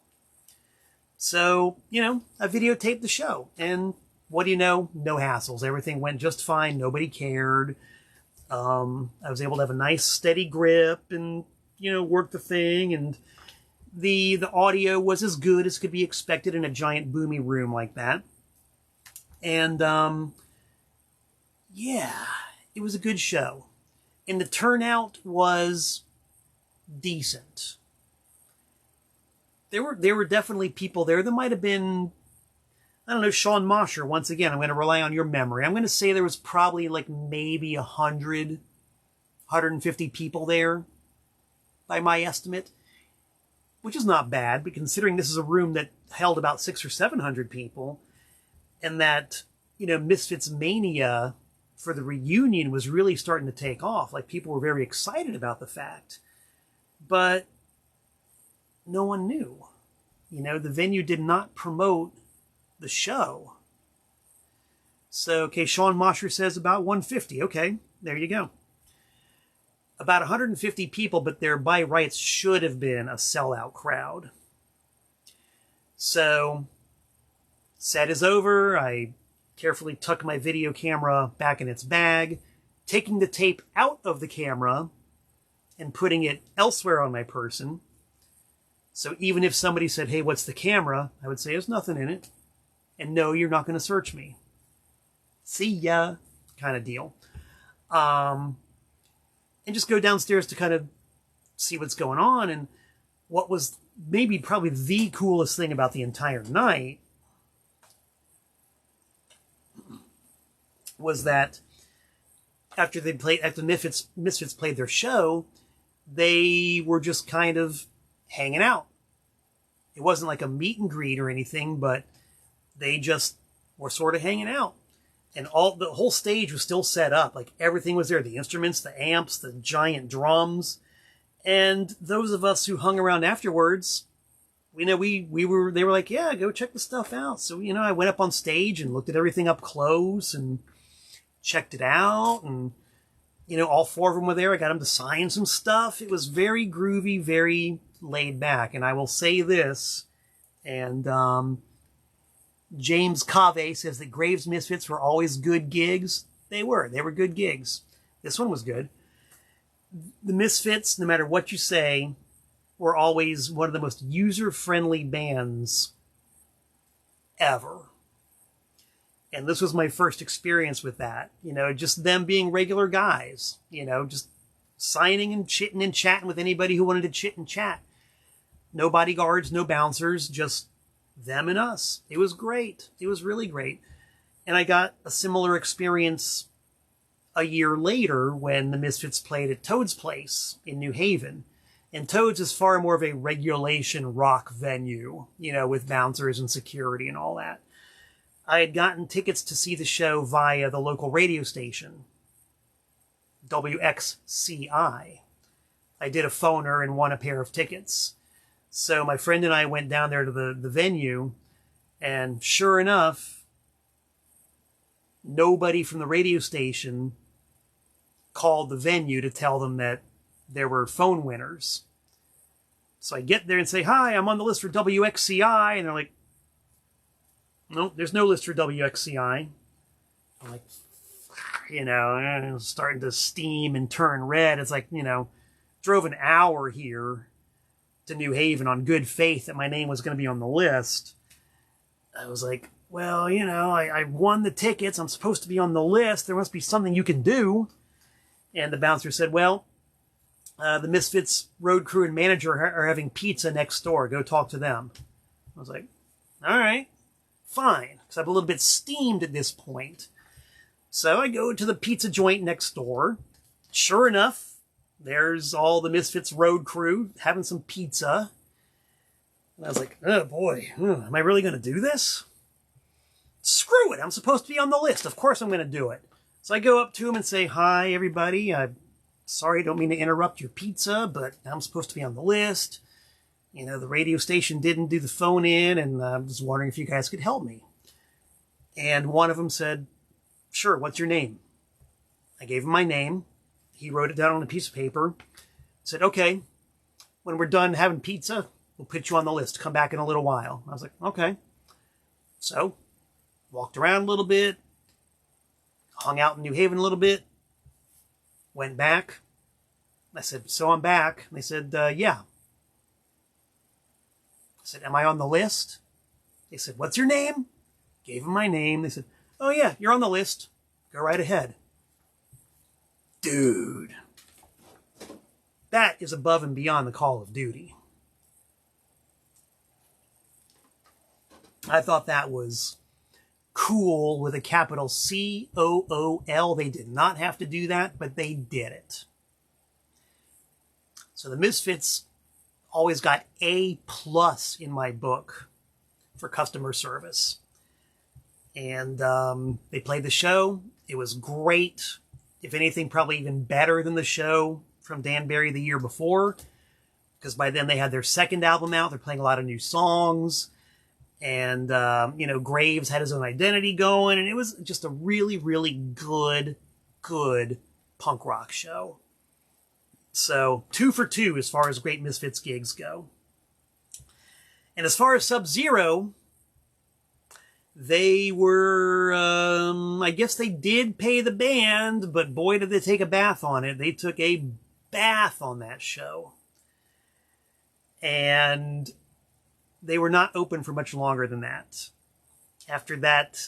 So, you know, I videotaped the show, and what do you know? No hassles. Everything went just fine. Nobody cared. I was able to have a nice steady grip and, you know, work the thing, and the audio was as good as could be expected in a giant boomy room like that. And, yeah, it was a good show. And the turnout was decent. There were definitely people there. There might have been, I don't know, Sean Mosher. Once again, I'm going to rely on your memory. I'm going to say there was probably like maybe 150 people there by my estimate, which is not bad, but considering this is a room that held about 600 or 700 people, and that, you know, Misfits mania for the reunion was really starting to take off. Like, people were very excited about the fact. But no one knew. You know, the venue did not promote the show. So, okay, Sean Mosher says about 150. Okay, there you go. About 150 people, but there by rights should have been a sellout crowd. So, set is over. I carefully tuck my video camera back in its bag, taking the tape out of the camera and putting it elsewhere on my person. So even if somebody said, hey, what's the camera? I would say, there's nothing in it. And no, you're not going to search me. See ya, kind of deal. And just go downstairs to kind of see what's going on. And what was maybe probably the coolest thing about the entire night was that after Misfits played their show, they were just kind of hanging out. It wasn't like a meet and greet or anything, but they just were sort of hanging out. And the whole stage was still set up. Like, everything was there. The instruments, the amps, the giant drums. And those of us who hung around afterwards, they were like, yeah, go check the stuff out. So, you know, I went up on stage and looked at everything up close and checked it out. And, you know, all four of them were there. I got them to sign some stuff. It was very groovy, very laid back. And I will say this, and James Cave says that Graves Misfits were always good gigs. They were good gigs. This one was good. The Misfits, no matter what you say, were always one of the most user-friendly bands ever. And this was my first experience with that. You know, just them being regular guys. You know, just signing and chitting and chatting with anybody who wanted to chit and chat. No bodyguards, no bouncers, just them and us. It was great. It was really great. And I got a similar experience a year later when the Misfits played at Toad's Place in New Haven. And Toad's is far more of a regulation rock venue, you know, with bouncers and security and all that. I had gotten tickets to see the show via the local radio station, WXCI. I did a phoner and won a pair of tickets. So my friend and I went down there to the venue, and sure enough, nobody from the radio station called the venue to tell them that there were phone winners. So I get there and say, hi, I'm on the list for WXCI. And they're like, no, there's no list for WXCI. I'm like, starting to steam and turn red. It's like, drove an hour here to New Haven on good faith that my name was going to be on the list. I was like, well, I won the tickets. I'm supposed to be on the list. There must be something you can do. And the bouncer said, well, the Misfits road crew and manager are having pizza next door. Go talk to them. I was like, all right, fine. Because I'm a little bit steamed at this point. So I go to the pizza joint next door. Sure enough, there's all the Misfits road crew having some pizza. And I was like, oh boy, am I really going to do this? Screw it, I'm supposed to be on the list. Of course I'm going to do it. So I go up to him and say, hi, everybody. I'm sorry, I don't mean to interrupt your pizza, but I'm supposed to be on the list. The radio station didn't do the phone in, and I was wondering if you guys could help me. And one of them said, sure, what's your name? I gave him my name. He wrote it down on a piece of paper. Said, okay, when we're done having pizza, we'll put you on the list. Come back in a little while. I was like, okay. So, walked around a little bit, hung out in New Haven a little bit, went back. I said, so I'm back. And they said, yeah. I said, am I on the list? They said, what's your name? Gave them my name. They said, oh yeah, you're on the list. Go right ahead. Dude. That is above and beyond the Call of Duty. I thought that was cool with a capital COOL. They did not have to do that, but they did it. So the Misfits always got A+ in my book for customer service. And they played the show. It was great. If anything, probably even better than the show from Danbury the year before. Because by then they had their second album out. They're playing a lot of new songs. And, Graves had his own identity going. And it was just a really, really good punk rock show. So 2 for 2 as far as great Misfits gigs go. And as far as Sub-Zero, they were, I guess they did pay the band, but boy did they take a bath on it. They took a bath on that show. And they were not open for much longer than that. After that,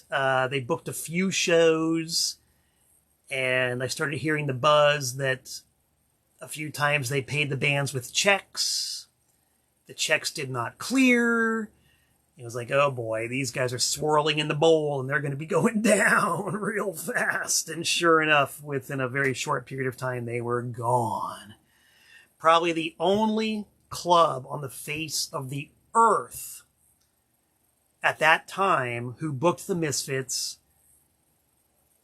they booked a few shows, and I started hearing the buzz that a few times they paid the bands with checks. The checks did not clear. It was like, oh boy, these guys are swirling in the bowl and they're going to be going down real fast. And sure enough, within a very short period of time, they were gone. Probably the only club on the face of the earth at that time who booked the Misfits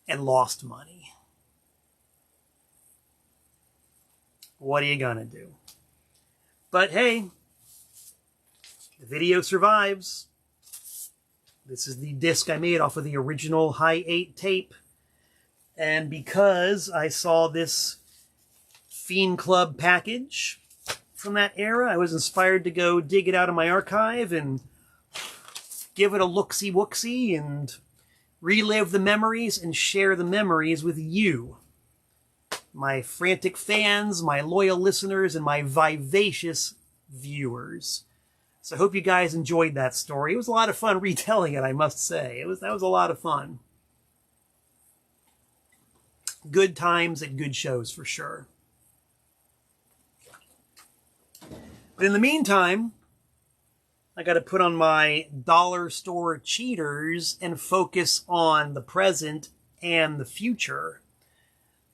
and lost money. What are you going to do? But hey, the video survives. This is the disc I made off of the original High 8 tape. And because I saw this Fiend Club package from that era, I was inspired to go dig it out of my archive and give it a look-see-wook-see and relive the memories and share the memories with you, my frantic fans, my loyal listeners, and my vivacious viewers. So I hope you guys enjoyed that story. It was a lot of fun retelling it, I must say. That was a lot of fun. Good times at good shows for sure. But in the meantime, I got to put on my dollar store cheaters and focus on the present and the future.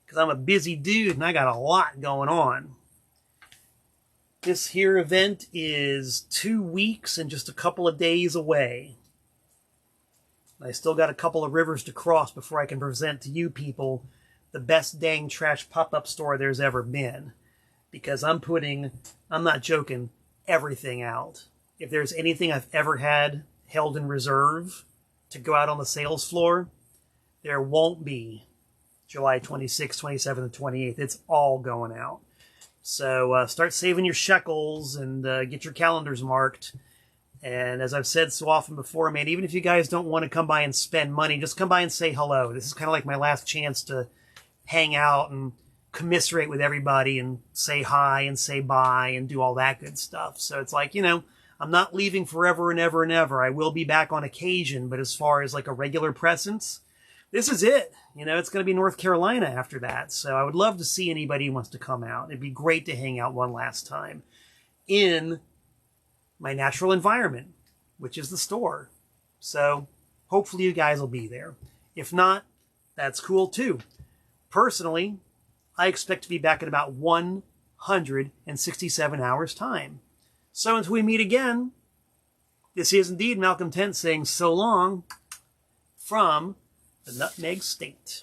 Because I'm a busy dude and I got a lot going on. This here event is 2 weeks and just a couple of days away. I still got a couple of rivers to cross before I can present to you people the best dang trash pop-up store there's ever been. Because I'm not joking, everything out. If there's anything I've ever had held in reserve to go out on the sales floor, there won't be July 26th, 27th, and 28th. It's all going out. So start saving your shekels and get your calendars marked. And as I've said so often before, man, even if you guys don't want to come by and spend money, just come by and say hello. This is kind of like my last chance to hang out and commiserate with everybody and say hi and say bye and do all that good stuff. So it's like, I'm not leaving forever and ever and ever. I will be back on occasion, but as far as like a regular presence, this is it. It's going to be North Carolina after that. So I would love to see anybody who wants to come out. It'd be great to hang out one last time in my natural environment, which is the store. So hopefully you guys will be there. If not, that's cool too. Personally, I expect to be back in about 167 hours time. So until we meet again, this is indeed Malcolm Tent saying so long from the Nutmeg State.